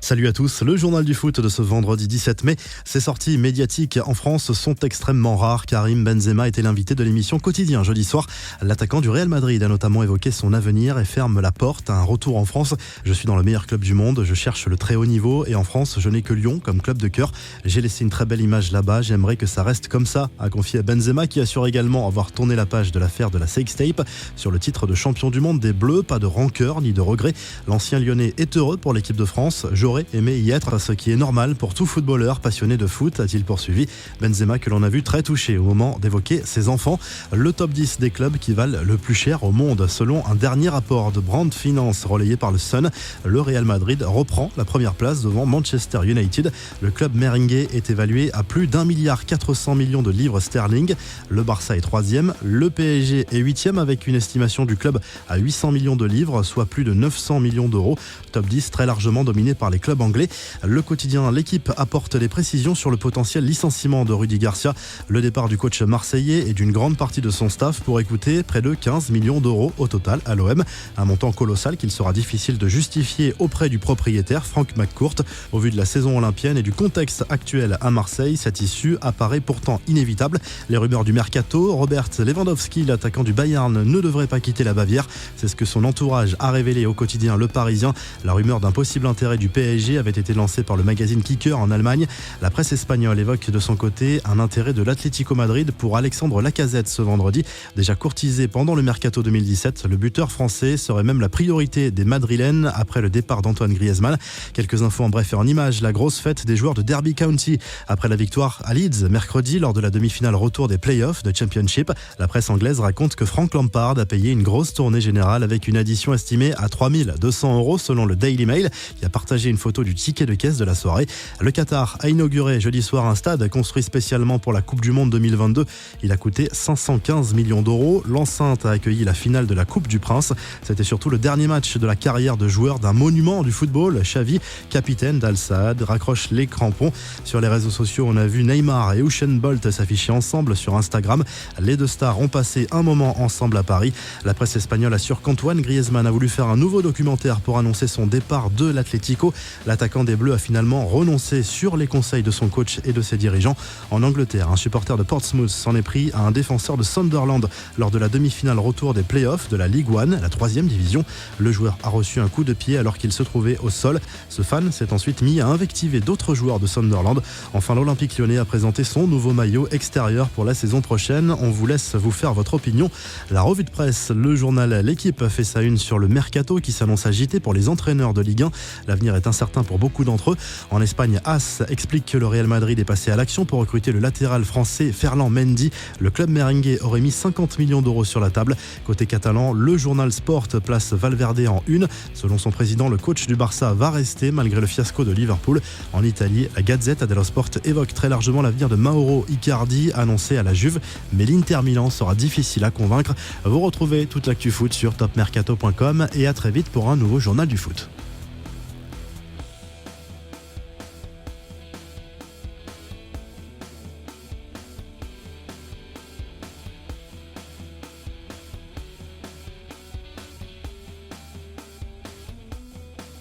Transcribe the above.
Salut à tous, le journal du foot de ce vendredi 17 mai. Ces sorties médiatiques en France sont extrêmement rares. Karim Benzema était l'invité de l'émission Quotidien jeudi soir. L'attaquant du Real Madrid a notamment évoqué son avenir et ferme la porte à un retour en France. Je suis dans le meilleur club du monde, je cherche le très haut niveau et en France, je n'ai que Lyon comme club de cœur. J'ai laissé une très belle image là-bas, j'aimerais que ça reste comme ça, a confié Benzema qui assure également avoir tourné la page de l'affaire de la sextape. Sur le titre de champion du monde des Bleus, pas de rancœur ni de regret. L'ancien Lyonnais est heureux pour l'équipe de France. J'aurais aimé y être, ce qui est normal pour tout footballeur passionné de foot, a-t-il poursuivi. Benzema que l'on a vu très touché au moment d'évoquer ses enfants. Le top 10 des clubs qui valent le plus cher au monde. Selon un dernier rapport de Brand Finance relayé par le Sun, le Real Madrid reprend la première place devant Manchester United. Le club merengue est évalué à plus d'1,4 milliard de livres sterling. Le Barça est 3e, le PSG est 8e avec une estimation du club à 800 millions de livres, soit plus de 900 millions d'euros. Top 10 très largement dominé par les clubs anglais. Le quotidien L'équipe apporte des précisions sur le potentiel licenciement de Rudy Garcia. Le départ du coach marseillais et d'une grande partie de son staff pourrait coûter près de 15 millions d'euros au total à l'OM. Un montant colossal qu'il sera difficile de justifier auprès du propriétaire Frank McCourt. Au vu de la saison olympienne et du contexte actuel à Marseille, cette issue apparaît pourtant inévitable. Les rumeurs du mercato, Robert Lewandowski, l'attaquant du Bayern, ne devrait pas quitter la Bavière. C'est ce que son entourage a révélé au quotidien Le Parisien. La rumeur d'un possible intérêt du PSG avait été lancée par le magazine Kicker en Allemagne. La presse espagnole évoque de son côté un intérêt de l'Atlético Madrid pour Alexandre Lacazette ce vendredi. Déjà courtisé pendant le mercato 2017, le buteur français serait même la priorité des Madrilènes après le départ d'Antoine Griezmann. Quelques infos en bref et en images. La grosse fête des joueurs de Derby County après la victoire à Leeds mercredi lors de la demi-finale retour des playoffs de Championship. La presse anglaise raconte que Frank Lampard a payé une grosse tournée générale avec une addition estimée à 3 200 € selon le Daily Mail qui a partagé une photo du ticket de caisse de la soirée. Le Qatar a inauguré jeudi soir un stade construit spécialement pour la Coupe du Monde 2022. Il a coûté 515 millions d'euros. L'enceinte a accueilli la finale de la Coupe du Prince. C'était surtout le dernier match de la carrière de joueur d'un monument du football. Xavi, capitaine d'Al Sadd, raccroche les crampons. Sur les réseaux sociaux, on a vu Neymar et Usain Bolt s'afficher ensemble sur Instagram. Les deux stars ont passé un moment ensemble à Paris. La presse espagnole assure qu'Antoine Griezmann a voulu faire un nouveau documentaire pour annoncer son départ de l'Atlético. L'attaquant des Bleus a finalement renoncé sur les conseils de son coach et de ses dirigeants. En Angleterre, un supporter de Portsmouth s'en est pris à un défenseur de Sunderland lors de la demi-finale retour des playoffs de la Ligue 1, la 3e division. Le joueur a reçu un coup de pied alors qu'il se trouvait au sol. Ce fan s'est ensuite mis à invectiver d'autres joueurs de Sunderland. Enfin, l'Olympique Lyonnais a présenté son nouveau maillot extérieur pour la saison prochaine. On vous laisse vous faire votre opinion. La revue de presse, le journal L'équipe fait sa une sur le mercato qui s'annonce agité pour les entraîneurs de Ligue 1. L'avenir est incertain pour beaucoup d'entre eux. En Espagne, AS explique que le Real Madrid est passé à l'action pour recruter le latéral français Ferland Mendy. Le club merengue aurait mis 50 millions d'euros sur la table. Côté catalan, le journal Sport place Valverde en une. Selon son président, le coach du Barça va rester malgré le fiasco de Liverpool. En Italie, la Gazzetta dello Sport évoque très largement l'avenir de Mauro Icardi annoncé à la Juve. Mais l'Inter Milan sera difficile à convaincre. Vous retrouvez toute l'actu foot sur topmercato.com et à très vite pour un nouveau journal du foot.